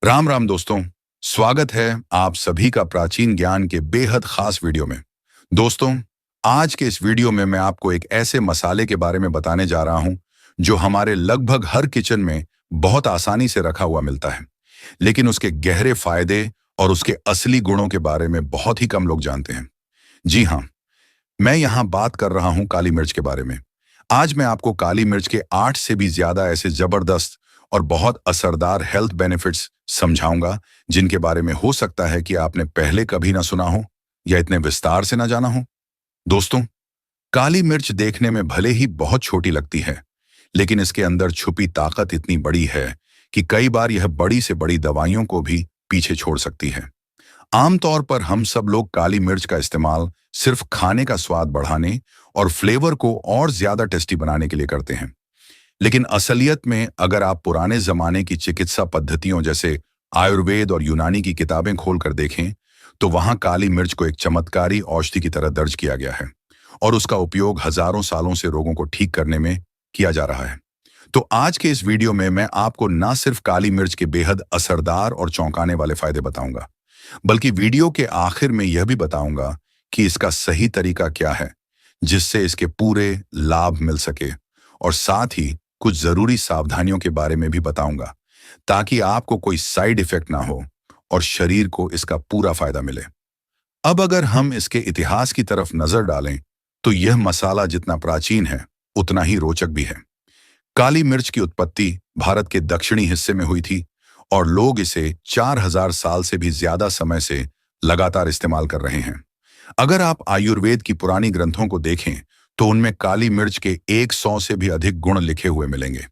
राम राम दोस्तों। स्वागत है आप सभी का प्राचीन ज्ञान के बेहद खास वीडियो में। दोस्तों, आज के इस वीडियो में मैं आपको एक ऐसे मसाले के बारे में बताने जा रहा हूं जो हमारे लगभग हर किचन में बहुत आसानी से रखा हुआ मिलता है, लेकिन उसके गहरे फायदे और उसके असली गुणों के बारे में बहुत ही कम लोग जानते हैं। जी हाँ, मैं यहाँ बात कर रहा हूँ काली मिर्च के बारे में। आज मैं आपको काली मिर्च के 8 से भी ज्यादा ऐसे जबरदस्त और बहुत असरदार हेल्थ बेनिफिट्स समझाऊंगा, जिनके बारे में हो सकता है कि आपने पहले कभी ना सुना हो या इतने विस्तार से ना जाना हो। दोस्तों, काली मिर्च देखने में भले ही बहुत छोटी लगती है, लेकिन इसके अंदर छुपी ताकत इतनी बड़ी है कि कई बार यह बड़ी से बड़ी दवाइयों को भी पीछे छोड़ सकती है। आमतौर पर हम सब लोग काली मिर्च का इस्तेमाल सिर्फ खाने का स्वाद बढ़ाने और फ्लेवर को और ज्यादा टेस्टी बनाने के लिए करते हैं, लेकिन असलियत में अगर आप पुराने जमाने की चिकित्सा पद्धतियों जैसे आयुर्वेद और यूनानी की किताबें खोलकर देखें, तो वहां काली मिर्च को एक चमत्कारी औषधि की तरह दर्ज किया गया है और उसका उपयोग हजारों सालों से रोगों को ठीक करने में किया जा रहा है। तो आज के इस वीडियो में मैं आपको ना सिर्फ काली मिर्च के बेहद असरदार और चौंकाने वाले फायदे बताऊंगा, बल्कि वीडियो के आखिर में यह भी बताऊंगा कि इसका सही तरीका क्या है जिससे इसके पूरे लाभ मिल सके, और साथ ही कुछ जरूरी सावधानियों के बारे में भी बताऊंगा ताकि आपको कोई साइड इफेक्ट ना हो और शरीर को इसका पूरा फायदा मिले। अब अगर हम इसके इतिहास की तरफ नजर डालें, तो यह मसाला जितना प्राचीन है उतना ही रोचक भी है। काली मिर्च की उत्पत्ति भारत के दक्षिणी हिस्से में हुई थी और लोग इसे 4000 साल से भी ज्यादा समय से लगातार इस्तेमाल कर रहे हैं। अगर आप आयुर्वेद की पुरानी ग्रंथों को देखें, तो उनमें काली मिर्च के 100 से भी अधिक गुण लिखे हुए मिलेंगे।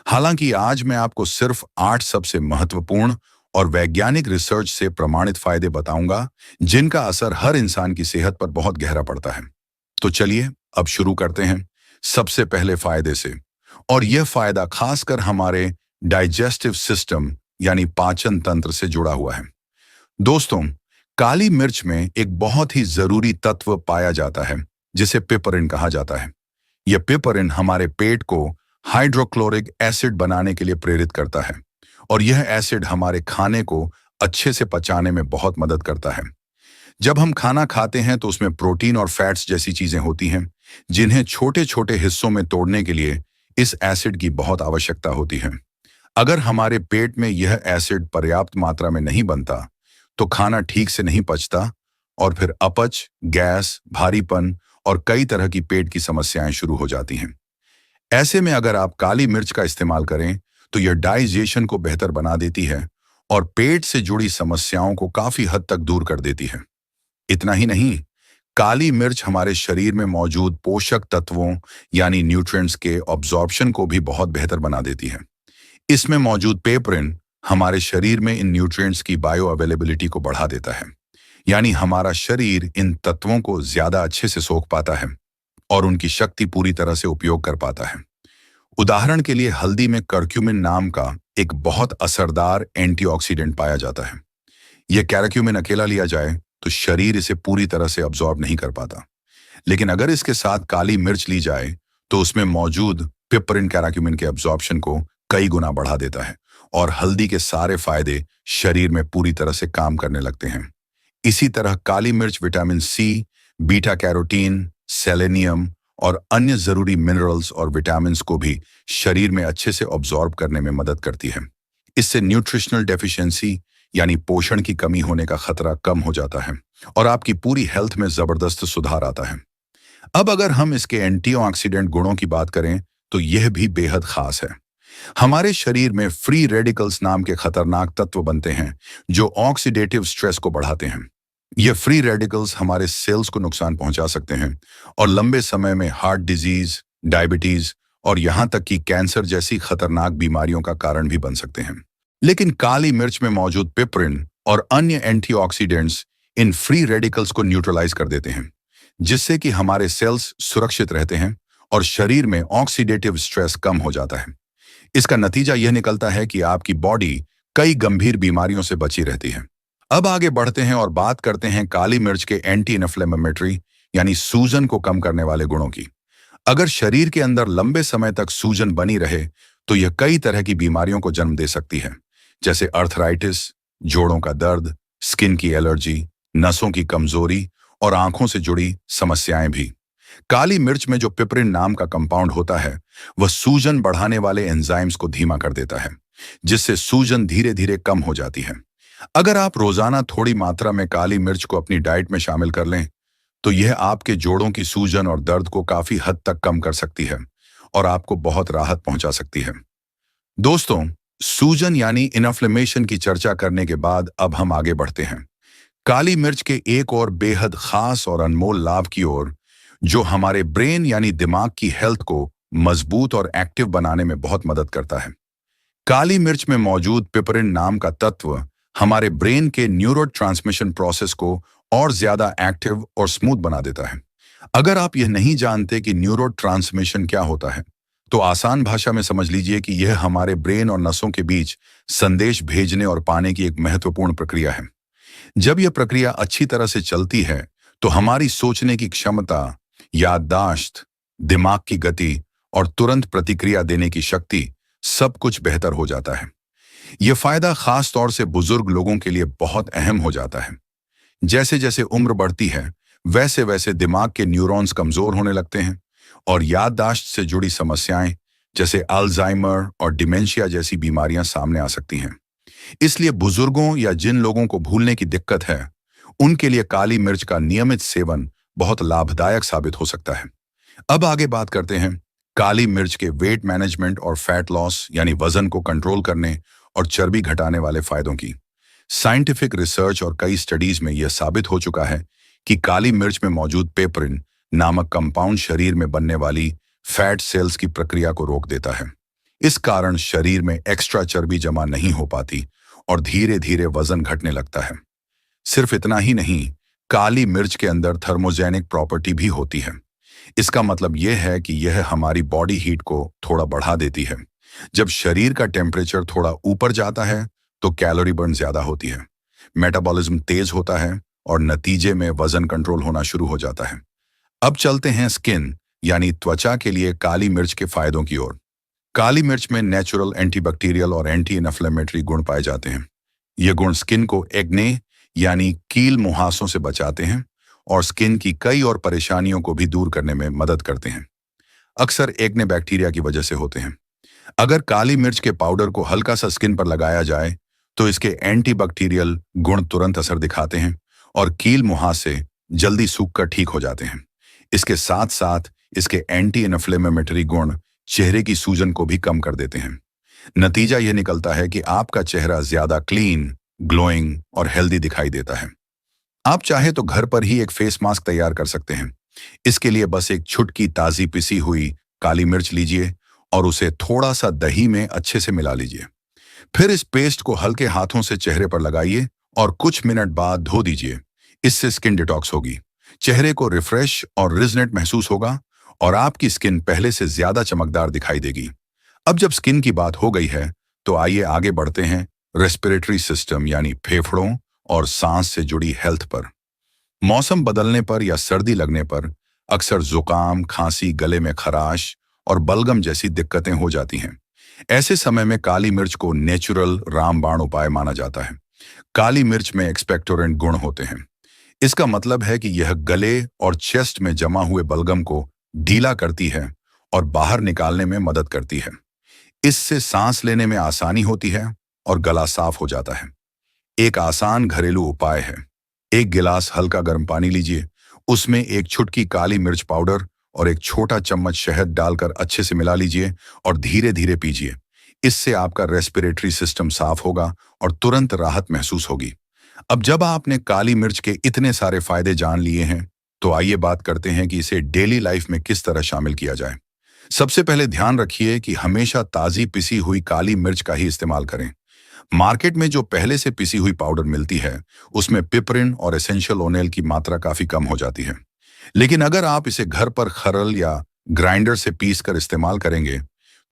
हालांकि आज मैं आपको सिर्फ 8 सबसे महत्वपूर्ण और वैज्ञानिक रिसर्च से प्रमाणित फायदे बताऊंगा, जिनका असर हर इंसान की सेहत पर बहुत गहरा पड़ता है। तो चलिए अब शुरू करते हैं सबसे पहले फायदे से, और यह फायदा खासकर हमारे डाइजेस्टिव सिस्टम यानी पाचन तंत्र से जुड़ा हुआ है। दोस्तों, काली मिर्च में एक बहुत ही जरूरी तत्व पाया जाता है जिसे पिपरिन कहा जाता है। यह पिपरिन हमारे पेट को हाइड्रोक्लोरिक एसिड बनाने के लिए प्रेरित करता है और यह एसिड हमारे खाने को अच्छे से पचाने में बहुत मदद करता है। जब हम खाना खाते हैं तो उसमें प्रोटीन और फैट्स जैसी चीजें होती हैं, जिन्हें छोटे छोटे हिस्सों में तोड़ने के लिए इस एसिड की बहुत आवश्यकता होती है। अगर हमारे पेट में यह एसिड पर्याप्त मात्रा में नहीं बनता, तो खाना ठीक से नहीं पचता और फिर अपच, गैस, भारीपन और कई तरह की पेट की समस्याएं शुरू हो जाती हैं। ऐसे में अगर आप काली मिर्च का इस्तेमाल करें, तो यह डाइजेशन को बेहतर बना देती है और पेट से जुड़ी समस्याओं को काफी हद तक दूर कर देती है। इतना ही नहीं, काली मिर्च हमारे शरीर में मौजूद पोषक तत्वों यानी न्यूट्रिएंट्स के ऑब्जॉर्प्शन को भी बहुत बेहतर बना देती है। इसमें मौजूद पेपरिन हमारे शरीर में इन न्यूट्रिएंट्स की बायो अवेलेबिलिटी को बढ़ा देता है, यानी हमारा शरीर इन तत्वों को ज्यादा अच्छे से सोख पाता है और उनकी शक्ति पूरी तरह से उपयोग कर पाता है। उदाहरण के लिए हल्दी में करक्यूमिन नाम का एक बहुत असरदार एंटीऑक्सीडेंट पाया जाता है। यह कैरक्यूमिन अकेला लिया जाए तो शरीर इसे पूरी तरह से अब्जॉर्ब नहीं कर पाता, लेकिन अगर इसके साथ काली मिर्च ली जाए तो उसमें मौजूद पिपरिन कैरक्यूमिन के अब्जॉर्प्शन को कई गुना बढ़ा देता है और हल्दी के सारे फायदे शरीर में पूरी तरह से काम करने लगते हैं। इसी तरह काली मिर्च vitamin C, beta carotene, selenium और अन्य जरूरी मिनरल्स और विटामिन्स को भी शरीर में अच्छे से ऑब्जॉर्ब करने में मदद करती है। इससे न्यूट्रिशनल डेफिशिएंसी यानी पोषण की कमी होने का खतरा कम हो जाता है और आपकी पूरी हेल्थ में जबरदस्त सुधार आता है। अब अगर हम इसके एंटीऑक्सीडेंट गुणों की बात करें, तो यह भी बेहद खास है। हमारे शरीर में फ्री रेडिकल्स नाम के खतरनाक तत्व बनते हैं जो ऑक्सीडेटिव स्ट्रेस को बढ़ाते हैं। ये फ्री रेडिकल्स हमारे सेल्स को नुकसान पहुंचा सकते हैं और लंबे समय में हार्ट डिजीज, डायबिटीज और यहां तक कि कैंसर जैसी खतरनाक बीमारियों का कारण भी बन सकते हैं। लेकिन काली मिर्च में मौजूद पिपरिन और अन्य एंटीऑक्सीडेंट्स इन फ्री रेडिकल्स को न्यूट्रलाइज कर देते हैं, जिससे कि हमारे सेल्स सुरक्षित रहते हैं और शरीर में ऑक्सीडेटिव स्ट्रेस कम हो जाता है। इसका नतीजा यह निकलता है कि आपकी बॉडी कई गंभीर बीमारियों से बची रहती है। अब आगे बढ़ते हैं और बात करते हैं काली मिर्च के एंटी इन्फ्लेमेटरी यानी सूजन को कम करने वाले गुणों की। अगर शरीर के अंदर लंबे समय तक सूजन बनी रहे, तो यह कई तरह की बीमारियों को जन्म दे सकती है, जैसे अर्थराइटिस, जोड़ों का दर्द, स्किन की एलर्जी, नसों की कमजोरी और आंखों से जुड़ी समस्याएं भी। काली मिर्च में जो पिपरिन नाम का कंपाउंड होता है, वह सूजन बढ़ाने वाले एंजाइम्स को धीमा कर देता है, जिससे सूजन धीरे धीरे कम हो जाती है। अगर आप रोजाना थोड़ी मात्रा में काली मिर्च को अपनी डाइट में शामिल कर लें, तो यह आपके जोड़ों की सूजन और दर्द को काफी हद तक कम कर सकती है और आपको बहुत राहत पहुंचा सकती है। दोस्तों, सूजन यानी इन्फ्लेमेशन की चर्चा करने के बाद अब हम आगे बढ़ते हैं काली मिर्च के एक और बेहद खास और अनमोल लाभ की ओर, जो हमारे ब्रेन यानी दिमाग की हेल्थ को मजबूत और एक्टिव बनाने में बहुत मदद करता है। काली मिर्च में मौजूद पिपरिन नाम का तत्व हमारे ब्रेन के न्यूरोट्रांसमिशन प्रोसेस को और ज्यादा एक्टिव और स्मूथ बना देता है। अगर आप यह नहीं जानते कि न्यूरोट्रांसमिशन क्या होता है, तो आसान भाषा में समझ लीजिए कि यह हमारे ब्रेन और नसों के बीच संदेश भेजने और पाने की एक महत्वपूर्ण प्रक्रिया है। जब यह प्रक्रिया अच्छी तरह से चलती है, तो हमारी सोचने की क्षमता, याददाश्त, दिमाग की गति और तुरंत प्रतिक्रिया देने की शक्ति, सब कुछ बेहतर हो जाता है। यह फायदा खास तौर से बुजुर्ग लोगों के लिए बहुत अहम हो जाता है। जैसे जैसे उम्र बढ़ती है, वैसे वैसे दिमाग के न्यूरॉन्स कमजोर होने लगते हैं और याददाश्त से जुड़ी समस्याएं जैसे अल्जाइमर और डिमेंशिया जैसी बीमारियां सामने आ सकती हैं। इसलिए बुजुर्गों या जिन लोगों को भूलने की दिक्कत है, उनके लिए काली मिर्च का नियमित सेवन बहुत लाभदायक साबित हो सकता है। अब आगे बात करते हैं काली मिर्च के वेट मैनेजमेंट और फैट लॉस यानी वजन को कंट्रोल करने और चर्बी घटाने वाले फायदों की। साइंटिफिक रिसर्च और कई स्टडीज में यह साबित हो चुका है कि काली मिर्च में मौजूद पेपरिन नामक कंपाउंड शरीर में बनने वाली फैट सेल्स की प्रक्रिया को रोक देता है। इस कारण शरीर में एक्स्ट्रा चर्बी जमा नहीं हो पाती और धीरे धीरे वजन घटने लगता है। सिर्फ इतना ही नहीं, काली मिर्च के अंदर थर्मोजेनिक प्रॉपर्टी भी होती है। इसका मतलब यह है कि यह हमारी बॉडी हीट को थोड़ा बढ़ा देती है। जब शरीर का टेम्परेचर थोड़ा ऊपर जाता है, तो कैलोरी बर्न ज्यादा होती है, मेटाबॉलिज्म तेज होता है और नतीजे में वजन कंट्रोल होना शुरू हो जाता है। अब चलते हैं स्किन यानी त्वचा के लिए काली मिर्च के फायदों की ओर। काली मिर्च में नेचुरल एंटीबैक्टीरियल और एंटी इन्फ्लेमेटरी गुण पाए जाते हैं। ये गुण स्किन को एक्ने यानी कील मुहासों से बचाते हैं और स्किन की कई और परेशानियों को भी दूर करने में मदद करते हैं। अक्सर एक्ने बैक्टीरिया की वजह से होते हैं। अगर काली मिर्च के पाउडर को हल्का सा स्किन पर लगाया जाए, तो इसके एंटीबैक्टीरियल गुण तुरंत असर दिखाते हैं और कील मुहासे जल्दी सूखकर ठीक हो जाते हैं। इसके साथ साथ इसके एंटी इन्फ्लेमेटरी गुण चेहरे की सूजन को भी कम कर देते हैं। नतीजा यह निकलता है कि आपका चेहरा ज्यादा क्लीन, ग्लोइंग और हेल्दी दिखाई देता है। आप चाहे तो घर पर ही एक फेस मास्क तैयार कर सकते हैं। इसके लिए बस एक छुटकी ताजी पिसी हुई काली मिर्च लीजिए और उसे थोड़ा सा दही में अच्छे से मिला लीजिए। फिर इस पेस्ट को हल्के हाथों से चेहरे पर लगाइए और कुछ मिनट बाद धो दीजिए। इससे स्किन डिटॉक्स होगी, चेहरे को रिफ्रेश और रिजनेट महसूस होगा और आपकी स्किन पहले से ज्यादा चमकदार दिखाई देगी। अब जब स्किन की बात हो गई है, तो आइए आगे बढ़ते हैं रेस्पिरेटरी सिस्टम यानी फेफड़ों और सांस से जुड़ी हेल्थ पर। मौसम बदलने पर या सर्दी लगने पर अक्सर जुकाम, खांसी, गले में खराश और बलगम जैसी दिक्कतें हो जाती हैं। ऐसे समय में काली मिर्च को नेचुरल रामबाण उपाय माना जाता है। काली मिर्च में एक्सपेक्टोरेंट गुण होते हैं। इसका मतलब है कि यह गले और चेस्ट में जमा हुए बलगम को ढीला करती है और बाहर निकालने में मदद करती है। इससे सांस लेने में आसानी होती है और गला साफ हो जाता है। एक आसान घरेलू उपाय है, एक गिलास हल्का गर्म पानी लीजिए, उसमें एक छुटकी काली मिर्च पाउडर और एक छोटा चम्मच शहद डालकर अच्छे से मिला लीजिए और धीरे धीरे पीजिए। इससे आपका रेस्पिरेटरी सिस्टम साफ होगा और तुरंत राहत महसूस होगी। अब जब आपने काली मिर्च के इतने सारे फायदे जान लिए हैं, तो आइए बात करते हैं कि इसे डेली लाइफ में किस तरह शामिल किया जाए। सबसे पहले ध्यान रखिए कि हमेशा ताजी पिसी हुई काली मिर्च का ही इस्तेमाल करें। मार्केट में जो पहले से पिसी हुई पाउडर मिलती है, उसमें पिपरिन और एसेंशियल ऑयल की मात्रा काफी कम हो जाती है। लेकिन अगर आप इसे घर पर खरल या ग्राइंडर से पीसकर इस्तेमाल करेंगे,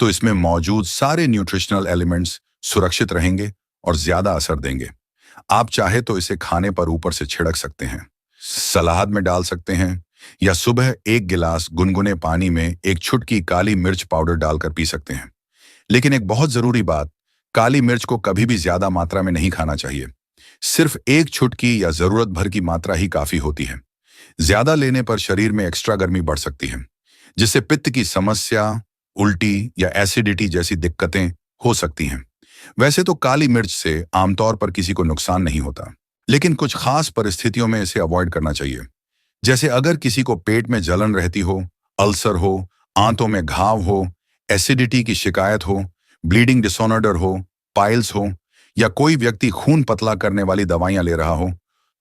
तो इसमें मौजूद सारे न्यूट्रिशनल एलिमेंट्स सुरक्षित रहेंगे और ज्यादा असर देंगे। आप चाहे तो इसे खाने पर ऊपर से छिड़क सकते हैं, सलाद में डाल सकते हैं या सुबह एक गिलास गुनगुने पानी में एक छुटकी काली मिर्च पाउडर डालकर पी सकते हैं। लेकिन एक बहुत जरूरी बात, काली मिर्च को कभी भी ज्यादा मात्रा में नहीं खाना चाहिए। सिर्फ एक चुटकी या जरूरत भर की मात्रा ही काफी होती है। ज्यादा लेने पर शरीर में एक्स्ट्रा गर्मी बढ़ सकती है, जिससे पित्त की समस्या, उल्टी या एसिडिटी जैसी दिक्कतें हो सकती हैं। वैसे तो काली मिर्च से आमतौर पर किसी को नुकसान नहीं होता, लेकिन कुछ खास परिस्थितियों में इसे अवॉइड करना चाहिए। जैसे अगर किसी को पेट में जलन रहती हो, अल्सर हो, आंतों में घाव हो, एसिडिटी की शिकायत हो, ब्लीडिंग डिसऑर्डर हो, पाइल्स हो, या कोई व्यक्ति खून पतला करने वाली दवाइयां ले रहा हो,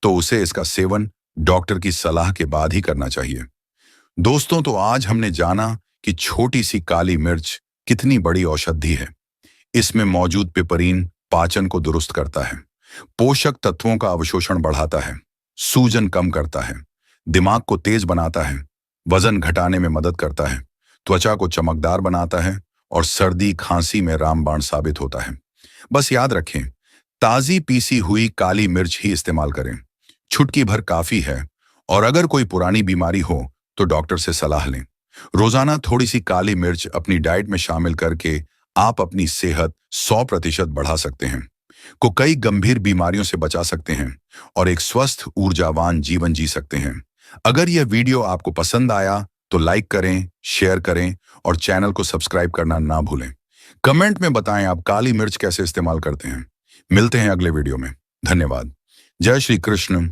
तो उसे इसका सेवन डॉक्टर की सलाह के बाद ही करना चाहिए। दोस्तों, तो आज हमने जाना कि छोटी सी काली मिर्च कितनी बड़ी औषधि है। इसमें मौजूद पिपरीन पाचन को दुरुस्त करता है, पोषक तत्वों का अवशोषण बढ़ाता है, सूजन कम करता है, दिमाग को तेज बनाता है, वजन घटाने में मदद करता है, त्वचा को चमकदार बनाता है और सर्दी खांसी में रामबाण साबित होता है। बस याद रखें, ताजी पीसी हुई काली मिर्च ही इस्तेमाल करें। चुटकी भर काफी है, और अगर कोई पुरानी बीमारी हो तो डॉक्टर से सलाह लें। रोजाना थोड़ी सी काली मिर्च अपनी डाइट में शामिल करके आप अपनी सेहत 100% बढ़ा सकते हैं, को कई गंभीर बीमारियों से बचा सकते हैं और एक स्वस्थ ऊर्जावान जीवन जी सकते हैं। अगर यह वीडियो आपको पसंद आया तो लाइक करें, शेयर करें और चैनल को सब्सक्राइब करना ना भूलें। कमेंट में बताएं आप काली मिर्च कैसे इस्तेमाल करते हैं। मिलते हैं अगले वीडियो में। धन्यवाद। जय श्री कृष्ण।